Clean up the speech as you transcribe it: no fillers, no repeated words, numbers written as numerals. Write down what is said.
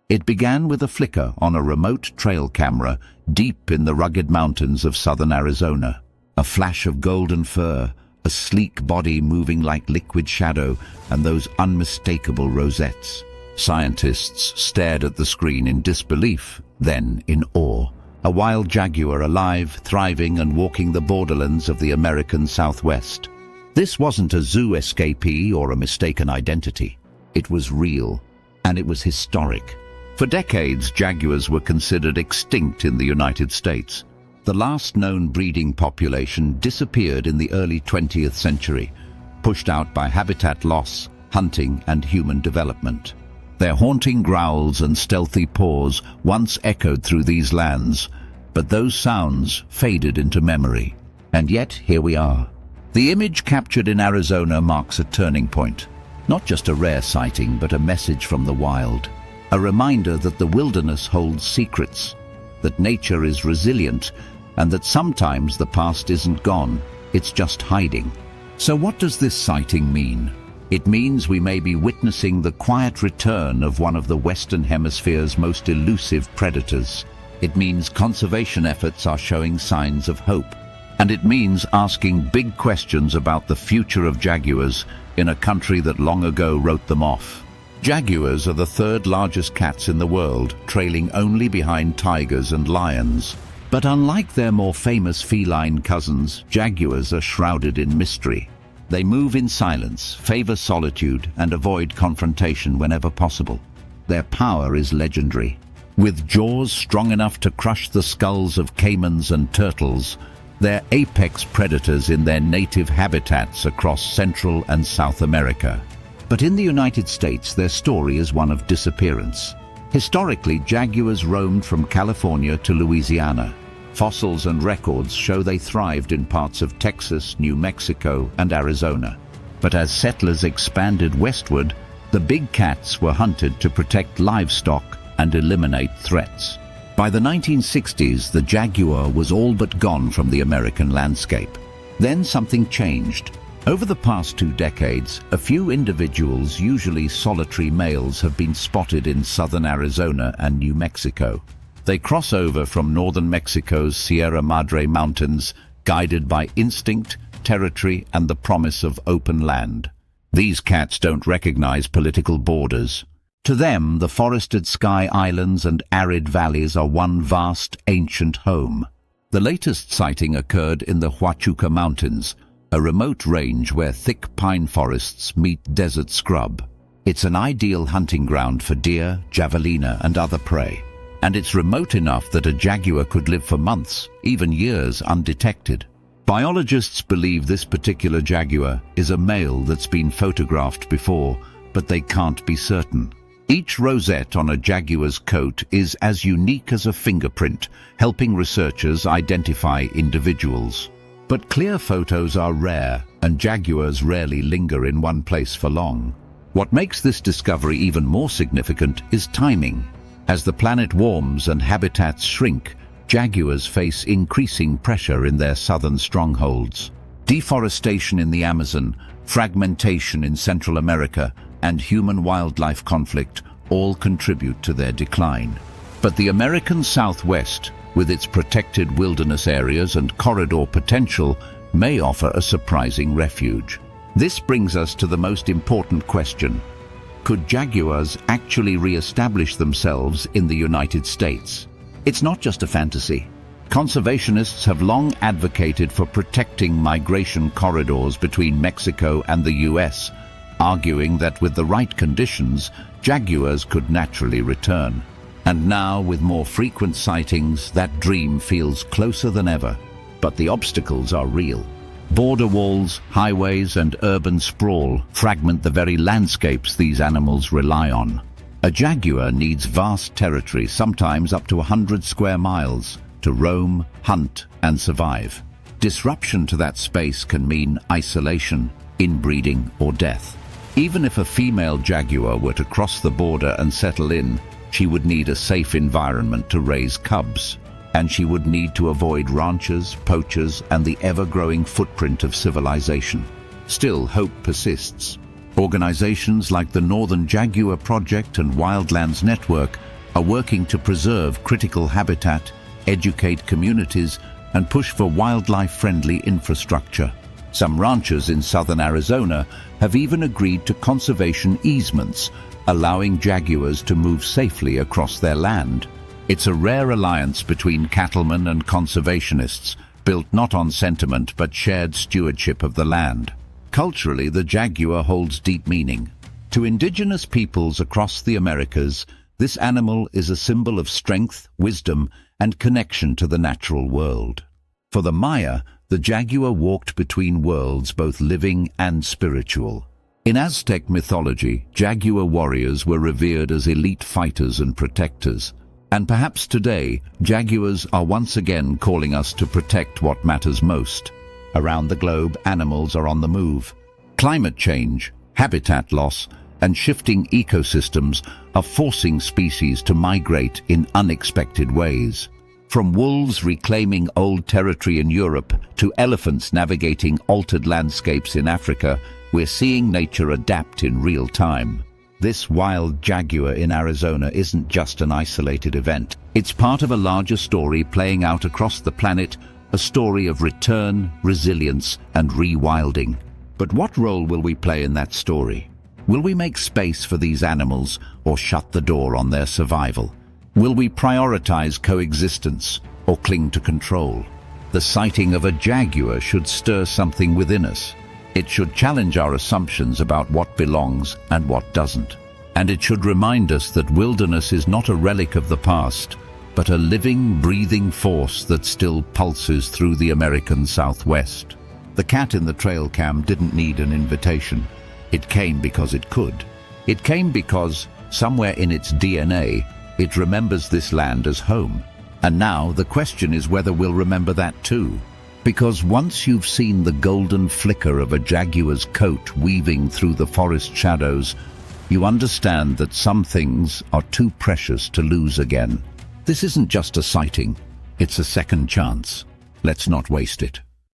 It began with a flicker on a remote trail camera deep in the rugged mountains of southern Arizona. A flash of golden fur, a sleek body moving like liquid shadow, and those unmistakable rosettes. Scientists stared at the screen in disbelief, then in awe. A wild jaguar alive, thriving, and walking the borderlands of the American Southwest. This wasn't a zoo escapee or a mistaken identity. It was real, and it was historic. For decades, jaguars were considered extinct in the United States. The last known breeding population disappeared in the early 20th century, pushed out by habitat loss, hunting, and human development. Their haunting growls and stealthy paws once echoed through these lands, but those sounds faded into memory. And yet, here we are. The image captured in Arizona marks a turning point. Not just a rare sighting, but a message from the wild. A reminder that the wilderness holds secrets, that nature is resilient, and that sometimes the past isn't gone, it's just hiding. So what does this sighting mean? It means we may be witnessing the quiet return of one of the Western Hemisphere's most elusive predators. It means conservation efforts are showing signs of hope. And it means asking big questions about the future of jaguars in a country that long ago wrote them off. Jaguars are the third largest cats in the world, trailing only behind tigers and lions. But unlike their more famous feline cousins, jaguars are shrouded in mystery. They move in silence, favor solitude, and avoid confrontation whenever possible. Their power is legendary. With jaws strong enough to crush the skulls of caimans and turtles, they're apex predators in their native habitats across Central and South America. But in the United States, their story is one of disappearance. Historically, jaguars roamed from California to Louisiana. Fossils and records show they thrived in parts of Texas, New Mexico, and Arizona. But as settlers expanded westward, the big cats were hunted to protect livestock and eliminate threats. By the 1960s, the jaguar was all but gone from the American landscape. Then something changed. Over the past 2 decades, a few individuals, usually solitary males, have been spotted in southern Arizona and New Mexico. They cross over from northern Mexico's Sierra Madre Mountains, guided by instinct, territory, and the promise of open land. These cats don't recognize political borders. To them, the forested sky islands and arid valleys are one vast, ancient home. The latest sighting occurred in the Huachuca Mountains, a remote range where thick pine forests meet desert scrub. It's an ideal hunting ground for deer, javelina, and other prey. And it's remote enough that a jaguar could live for months, even years, undetected. Biologists believe this particular jaguar is a male that's been photographed before, but they can't be certain. Each rosette on a jaguar's coat is as unique as a fingerprint, helping researchers identify individuals. But clear photos are rare, and jaguars rarely linger in one place for long. What makes this discovery even more significant is timing. As the planet warms and habitats shrink, jaguars face increasing pressure in their southern strongholds. Deforestation in the Amazon, fragmentation in Central America, and human-wildlife conflict all contribute to their decline. But the American Southwest, with its protected wilderness areas and corridor potential, may offer a surprising refuge. This brings us to the most important question. Could jaguars actually re-establish themselves in the United States? It's not just a fantasy. Conservationists have long advocated for protecting migration corridors between Mexico and the US, arguing that with the right conditions, jaguars could naturally return. And now, with more frequent sightings, that dream feels closer than ever. But the obstacles are real. Border walls, highways, and urban sprawl fragment the very landscapes these animals rely on. A jaguar needs vast territory, sometimes up to 100 square miles, to roam, hunt, and survive. Disruption to that space can mean isolation, inbreeding, or death. Even if a female jaguar were to cross the border and settle in, she would need a safe environment to raise cubs, and she would need to avoid ranchers, poachers, and the ever-growing footprint of civilization. Still, hope persists. Organizations like the Northern Jaguar Project and Wildlands Network are working to preserve critical habitat, educate communities, and push for wildlife-friendly infrastructure. Some ranchers in southern Arizona have even agreed to conservation easements, allowing jaguars to move safely across their land. It's a rare alliance between cattlemen and conservationists, built not on sentiment but shared stewardship of the land. Culturally, the jaguar holds deep meaning. To indigenous peoples across the Americas, this animal is a symbol of strength, wisdom, and connection to the natural world. For the Maya, the jaguar walked between worlds, both living and spiritual. In Aztec mythology, jaguar warriors were revered as elite fighters and protectors. And perhaps today, jaguars are once again calling us to protect what matters most. Around the globe, animals are on the move. Climate change, habitat loss, and shifting ecosystems are forcing species to migrate in unexpected ways. From wolves reclaiming old territory in Europe to elephants navigating altered landscapes in Africa, we're seeing nature adapt in real time. This wild jaguar in Arizona isn't just an isolated event. It's part of a larger story playing out across the planet, a story of return, resilience, and rewilding. But what role will we play in that story? Will we make space for these animals or shut the door on their survival? Will we prioritize coexistence or cling to control? The sighting of a jaguar should stir something within us. It should challenge our assumptions about what belongs and what doesn't. And it should remind us that wilderness is not a relic of the past, but a living, breathing force that still pulses through the American Southwest. The cat in the trail cam didn't need an invitation. It came because it could. It came because, somewhere in its DNA, it remembers this land as home. And now the question is whether we'll remember that too. Because once you've seen the golden flicker of a jaguar's coat weaving through the forest shadows, you understand that some things are too precious to lose again. This isn't just a sighting, it's a second chance. Let's not waste it.